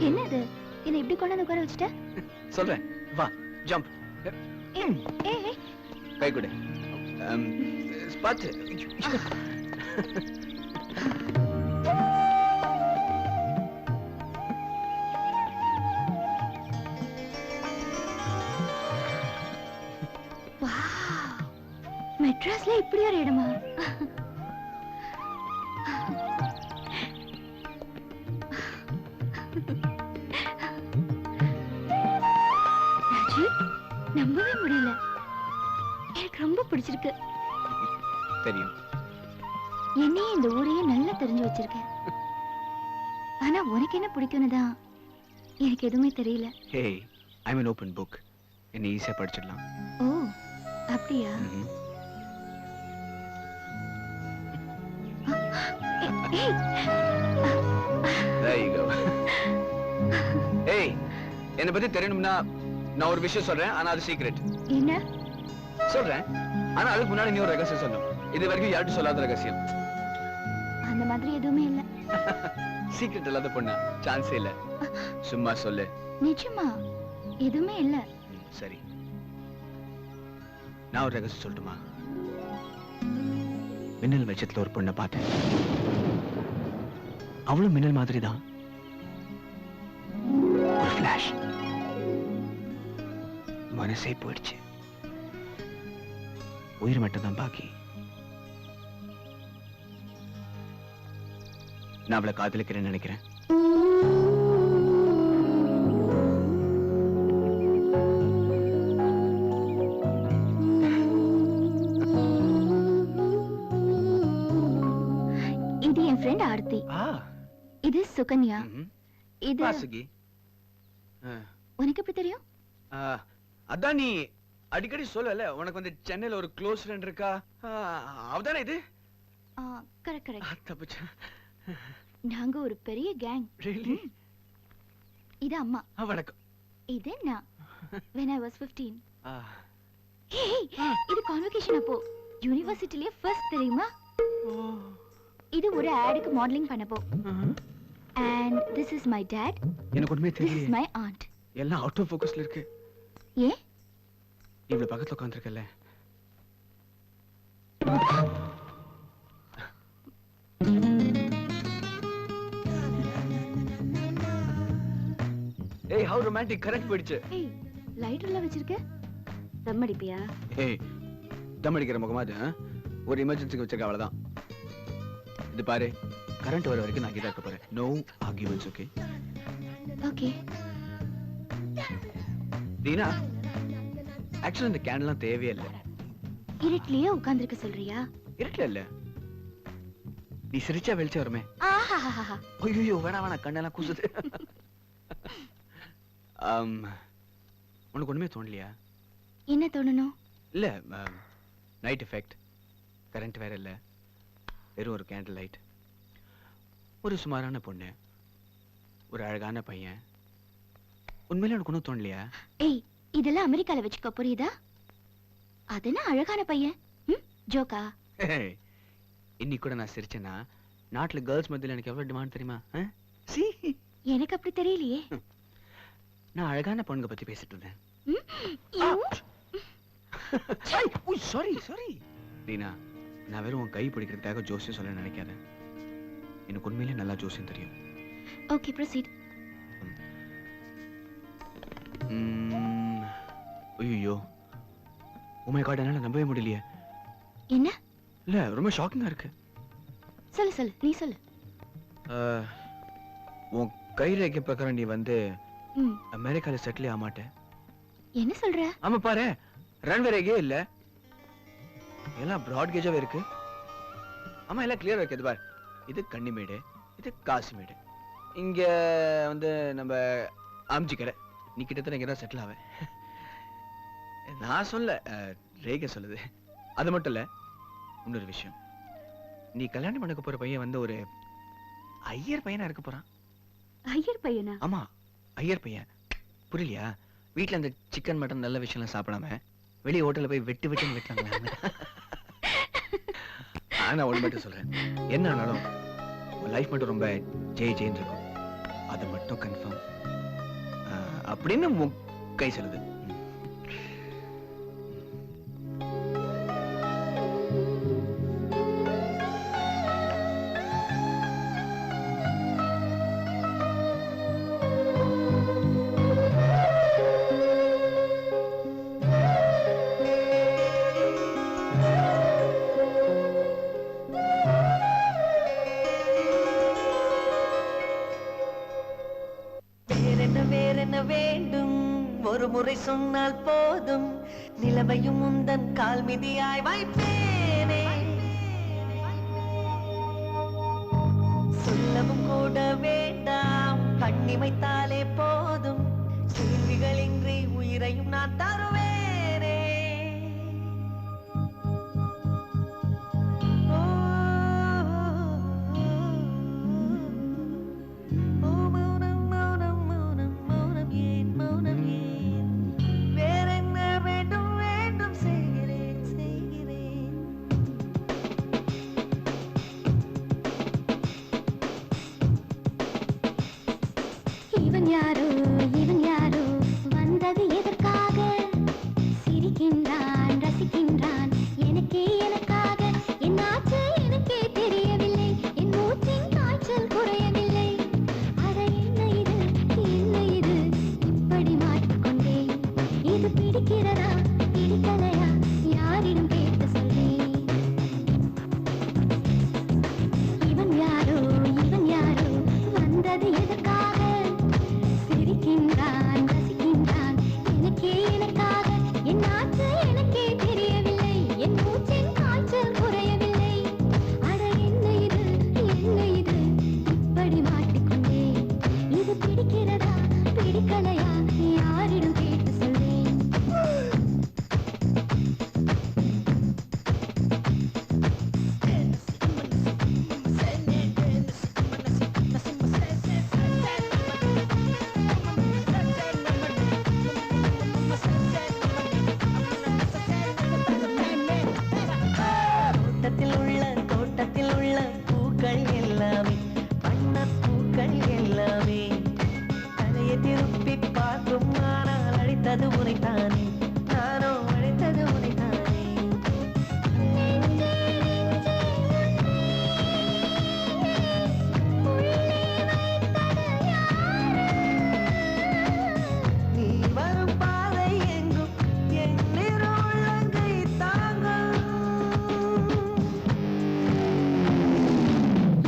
என்னது என்ன இப்படி கொண்டு உட்கார வச்சுட்ட? சொல்றேன் வா ஜம்ப். கை கொடு. ஸ்பாட். மெட்ராஸ்ல இப்படி ஒரு இடமா? நம்பவே முடியல. எனக்கு ரொம்ப பிடிச்சிருக்கு. தெரியும். என்னையே இந்த ஊரையே நல்லா தெரிஞ்சு வச்சிருக்கேன். ஆனா உனக்கு என்ன பிடிக்கும்னு தான் எனக்கு எதுவுமே தெரியல. ஹே, ஐ அம் an open book. என்ன ஈஸியா படிச்சிடலாம். ஓ, அப்படியா? There you go. Hey, என்ன பத்தி தெரியணும்னா நான் ஒரு விஷயம் சொல்றேன், ஆனா அது சீக்ரெட். என்ன சொல்றேன், ஆனா அதுக்கு முன்னாடி நீ ஒரு ரகசியம் சொல்லணும். இது வரைக்கும் யார்கிட்ட சொல்லாத ரகசியம். அந்த மாதிரி எதுவுமே இல்ல. சீக்ரெட் இல்லாத பொண்ணா? சான்ஸே இல்ல. சும்மா சொல்லு. நிஜமா எதுவுமே இல்ல. சரி, நான் ஒரு ரகசியம் சொல்லட்டுமா? மின்னல் வெளிச்சத்துல ஒரு பொண்ணை பார்த்தேன். அவளும் மின்னல் மாதிரி தான். ஒரு ஃபிளாஷ். மனசே போயிடுச்சு. உயிர் மட்டும் தான் பாக்கி. நான் அவளை காதலிக்கிறேன்னு நினைக்கிறேன். இது என் ஃப்ரெண்ட் ஆர்த்தி. இது சுகன்யா. இது வாசுகி. உனக்கு எப்படி தெரியும்? அதான் நீ அடிக்கடி சொல்லல உனக்கு வந்து சென்னையில ஒரு க்ளோஸ் ஃப்ரெண்ட் இருக்கா, அவதானே இது? Correct correct. தப்புச்சா. நாங்க ஒரு பெரிய கேங். ரியலி? இது அம்மா. வணக்கம். இது நான் when I was 15. hey, இது கான்வகேஷன் அப்போ யுனிவர்சிட்டிலே ஃபர்ஸ்ட் தெரியுமா? இது ஒரு ஆடுக்கு மாடலிங் பண்ணப்போ. and this is my dad. எனக்கு ஒண்ணுமே தெரியல. this is my aunt. எல்லாம் அவுட் ஆஃப் ஃபோக்கஸ்ல இருக்கு. ஏ இவ்வளவு பக்கத்துல உட்கார்ந்திருக்கல. ஏய், how romantic. கரெக்ட் போயிடுச்சு. ஏய், லைட்டர்ல வச்சிருக்க? தம் அடிப்பியா? ஏய், தம் அடிக்கிற முகமா அது? ஒரு எமர்ஜென்சிக்கு வச்சிருக்க அவ்வளவுதான். இது பாரு, கரண்ட் வர வரைக்கும் நான் இங்க இருக்க போறேன். No arguments. Okay okay. Deena, actually இந்த கேண்டல்லாம் தேவையே இல்ல. இருட்டிலேயே உட்கார்ந்திருக்க சொல்றியா? இருட்டல இல்ல, நீ சிரிச்சா வெளிச்சம் வருமே. ஆஹாஹாஹா. ஐயோ, வேணாம் கண்ணெல்லாம் கூசுது. உனக்கு ஒண்ணுமே தோணலையா? என்ன தோணணும்? இல்ல, நைட் எஃபெக்ட். கரண்ட் வேற இல்ல, வெறும் ஒரு கேண்டில் லைட். ஒரு சுமாரான பொண்ணு, ஒரு அழகான பையன். உண்மையில உனக்கு ஒன்றும் தோணலையா? ஏய், இதெல்லாம் அமெரிக்கால வச்சுக்க, புரியுதா? அதுனா அழகான பையன் ஜோக்கா? இன்னைக்கு கூட நான் சிரிச்சேன்னா நாட்டுல கேர்ள்ஸ் மத்தியில எனக்கு எவ்வளவு டிமாண்ட் தெரியுமா? எனக்கு அப்படி தெரியலையே. நான் அழகான பொண்ணுங்க பத்தி பேசிட்டு இருந்தேன். சாரி தீனா, நான் வெறும் உன் கை பிடிக்கிறதுக்காக ஜோசியம் சொல்ல நினைக்காத. எனக்கு உண்மையிலே நல்லா ஜோசியம் தெரியும். Okay, proceed. ஐயோ, ஓ மை காட், என்னால நம்பவே முடியலையே. என்ன? இல்ல, ரொம்ப ஷாக்கிங்கா இருக்கு. சொல்லு நீ சொல்லு. உன் கை ரேகை பிரகாரம் நீ வந்து அமெரிக்கால செட்டில் ஆக மாட்டே. என்ன சொல்ற? ஆமா, பாரு, ரன்வே ரேகையே இல்ல, எல்லாம் பிராட் கேஜாவே இருக்கு. ஆமா, எல்லாம் கிளியரா இருக்கு. பாரு, இது கன்னிமேடு, இது காசிமேடு. இங்க வந்து நம்ம ஆம்ஜிக்கரை. நீ கிட்டத்தட்ட இங்க தான் செட்டில் ஆவ. நான் சொல்ல, ரேகை சொல்லுது. அது மட்டும் இல்ல, இன்னொரு விஷயம், நீ கல்யாணம் பண்ணக்க போற பையன் வந்து ஒரு ஐயர் பையனா இருக்க போறான். ஐயர் பையனா? ஆமா, ஐயர் பையன். புரியலையா? வீட்டுல அந்த சிக்கன் மட்டன் நல்ல விஷயம் சாப்பிடாம வெளியே ஹோட்டல்ல போய் வெட்டு வெட்டாங்க. ஆனா ஒண்ணு மட்டும் சொல்றேன், என்ன ஆனாலும் லைஃப் மட்டும் ரொம்ப ஜெய் ஜெயின் இருக்கும். அது மட்டும் மட்டும் கன்ஃபார்ம் அப்படின்னு கை சொல்லுது. வேண்டும் ஒரு முறை சொன்னால் போதும் நிலவையும் உந்தன் கால் மிதியாய் வைப்பேனே சொல்லவும் கூட வேண்டாம் கண்ணிமைத்தாலே போதும் கேள்விகளின்றி உயிரையும் நான் தருவேனே இவன் யாரோ வந்தது எதற்காக சிரிக்கின்றான் ரசிக்கின்றான் எனக்காக என்னாச்சு எனக்கே தெரியவில்லை என் மூச்சின் காய்ச்சல் குறையவில்லை அட என்ன இது இப்படி மாட்டிக்கொண்டேன் இது பிடிக்கிறதா பிடிக்கலையா யாரிடம் கேட்டு சொல்வேன் இவன் யாரோ வந்தது எதற்காக சிரிக்கின்றான் ரசிக்கின்றான் எனக்காக என்னாச்சு எனக்கே தெரியவில்லை என் மூச்சின் காய்ச்சல் குறையவில்லை அட என்ன இது இப்படி மாட்டிக்கொண்டேன் இது பிடிக்கிறதா பிடிக்கலையா யாரிடம் கேட்டு சொல்வேன் தோட்டத்தில் உள்ள பூக்கள் எல்லாமே வண்ணப் பூக்கள் எல்லாமே தலையை திருப்பி பார்க்கும் ஆனால் அழைத்தது உனைத்தானே நானோ அழைத்தது உனைத்தானே நீ வரும் பாதை எங்கும் என் உள்ளங்கை தாங்கும்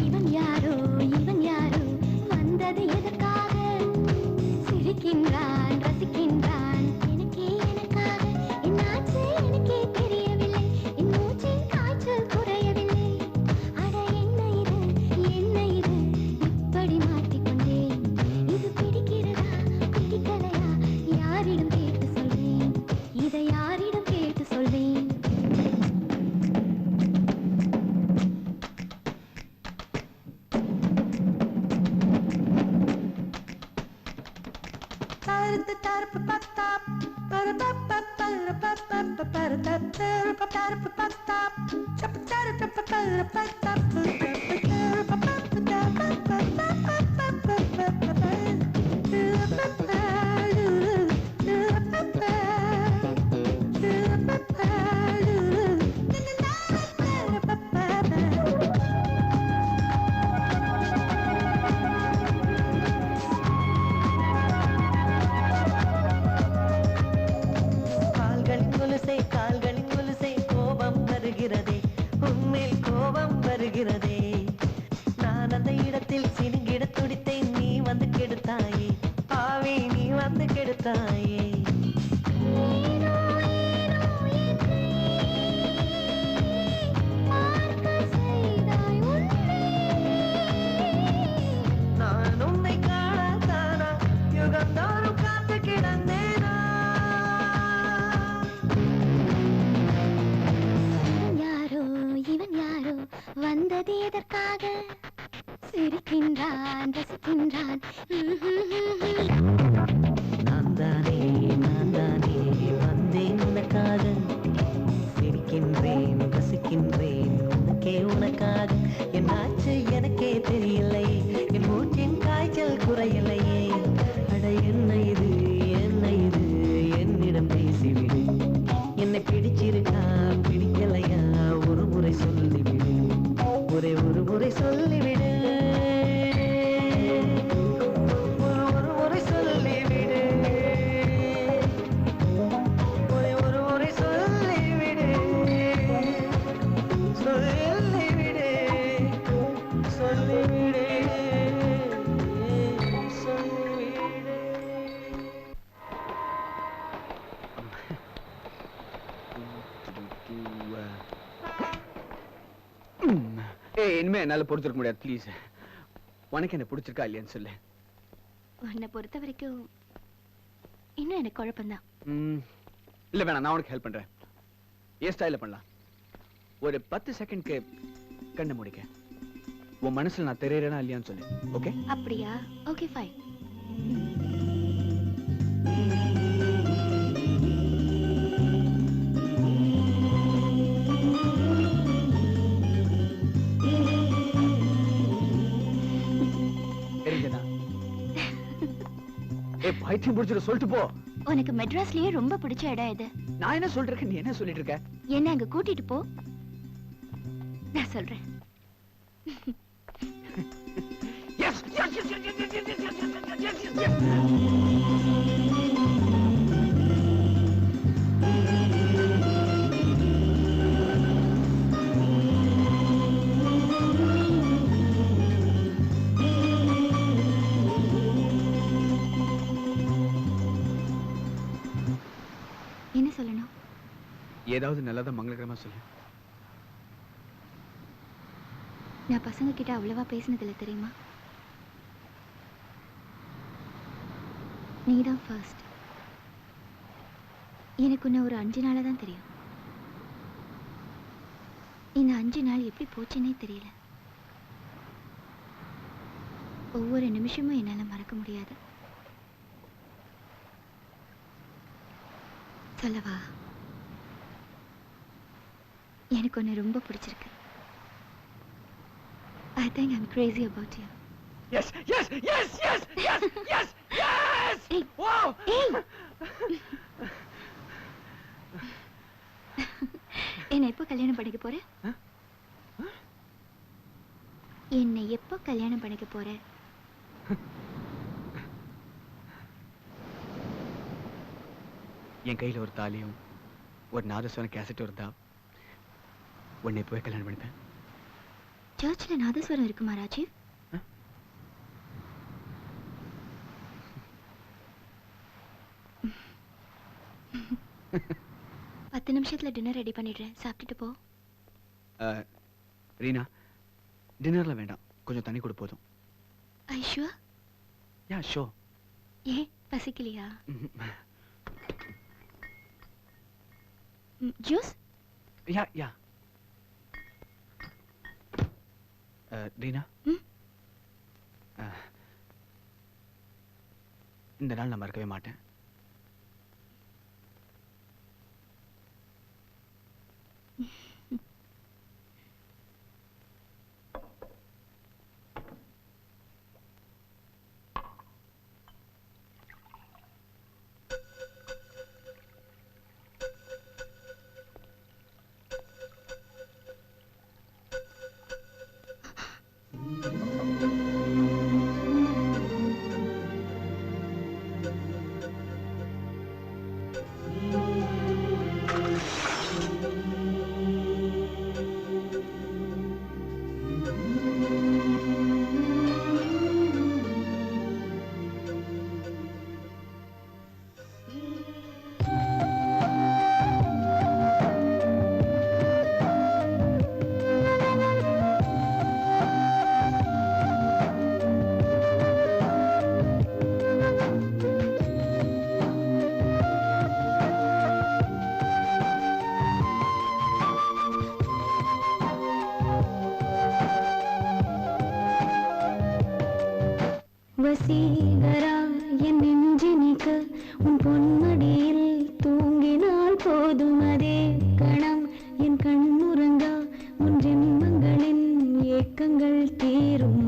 இவன் யாரோ வந்தது எதற்காக சிரிக்கின்றான் ரசிக்கின்றான் எனக்காக என்னாச்சு எனக்கே தெரியவில்லை என் மூச்சின் காய்ச்சல் குறையவில்லை அட என்ன இது இப்படி மாட்டிக்கொண்டேன் இது பிடிக்கிறதா பிடிக்கலையா யாரிடம் கேட்டு சொல்வேன் இதை யாரிடம் கேட்டு சொல்வேன் கால்களின் கொலுசை கோபம் வருகிறதே உன்மேல் கோபம் வருகிறதே நான் அந்த இடத்தில் சினுங்கிட துடித்தேன் நீ வந்து கெடுத்தாயே ஆவி நீ வந்து கெடுத்தாயே நான் உன்னை காணத்தானா யுகந்தோறும் காத்து கிடந்தேனா இவன் யாரோ வந்தது எதற்காக சிரிக்கின்றான் ரசிக்கின்றான் நான் தானே வந்தேன் உனக்காக சிரிக்கின்றேன் ரசிக்கின்றேன் உனக்காக என்னாச்சு எனக்கே தெரியலை என் மூச்சின் காய்ச்சல் குறையலையே ஏய் இனிமே என்னால பொறுத்திருக்க முடியாது ப்ளீஸ். உனக்கு என்ன பிடிச்சிருக்கா இல்லையான்னு சொல்லு. உன்னை பொறுத்த வரைக்கும் இன்னும் எனக்கு குழப்பம்தான். இல்ல வேணாம், நான் உனக்கு ஹெல்ப் பண்றேன். ஏன் ஸ்டைல பண்ணலாம். ஒரு 10 செகண்ட்க்கு கண்ணை முடிக்க. உன் மனசுல நான் தெரியறேனா இல்லையான்னு சொல்லு. ஓகே? அப்படியா? Okay fine. பைத்தியம் பிடிச்சிட சொல்லிட்டு போ. உனக்கு மெட்ராஸ்லயே ரொம்ப பிடிச்ச இடம் எது? நான் என்ன சொல்றேன், நீ என்ன சொல்லிட்டு இருக்க? என்ன அங்க கூட்டிட்டு போ, நான் சொல்றேன். Yes, yes, yes, yes, yes, yes, yes, yes, yes, yes, yes. என்ன சொல்லணும்? ஏதாவது நல்லதா மங்களகரமா சொல்லு. நான் பசங்க கிட்ட அவ்வளவா பேசினதில்ல தெரியுமா? நீதான் ஃபர்ஸ்ட். எனக்கு உன்னை ஒரு 5 நாளா தான் தெரியும். இந்த 5 நாள் எப்படி போச்சுன்னே தெரியல. ஒவ்வொரு நிமிஷமும் என்னால மறக்க முடியாது. சொல்லவா? எனக்கு உன்னை ரொம்ப பிடிச்சிருக்கு. I think I'm crazy about you. Yes, yes, yes, yes, yes, yes, yes! Hey! Wow! Hey! என்னை எப்போ கல்யாணம் பண்ணிக்க போற? என்னை எப்போ கல்யாணம் பண்ணிக்க போற? என் கையில ஒரு தாலியும் ஒரு நாதஸ்வர கேசட் இருந்தா உன்னை போய் கல்யாணம் பண்ணிப்பேன். சர்ச்சில் நாதஸ்வரம் இருக்குமா ராஜீவ்? 10 நிமிஷத்துல டின்னர் ரெடி பண்ணிடுறேன், சாப்பிட்டுட்டு போ. ரீனா, டின்னர்ல வேண்டாம், கொஞ்சம் தண்ணி கூட போதும். ஐஷுவா? யா ஷோ. ஏ பசிக்கலையா? ஜூஸ்? யா யா. ரீனா, இந்த நாள் நான் மறக்கவே மாட்டேன். வசீகரா என் நெஞ்சினிக்க உன் பொன்மடியில் தூங்கினால் போதும், அதே கணம் என் கண்ணுறங்கா உன் ஜென்மங்களின் ஏக்கங்கள் தீரும்.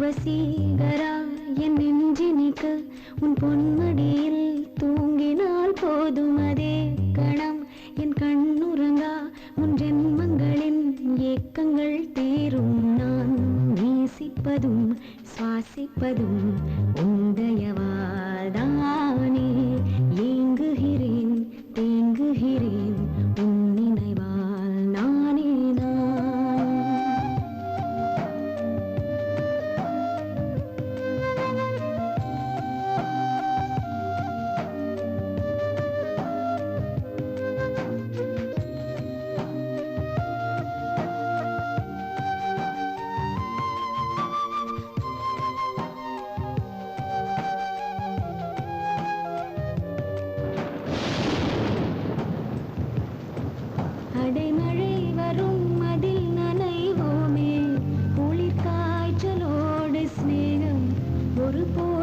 வசீகரா என் நெஞ்சினிக்க உன் பொன்மடியில் தூங்கினால் போதும், அதே கணம் என் கண்ணுறங்கா உன் ஜென்மங்களின் ஏக்கங்கள் தீரும். நான் நேசிப்பதும் சுவாசிப்பதும் உந்தயவாதானே, ஏங்குகிறேன் தேங்குகிறேன் உன் நினைவால் நானே நான். போல்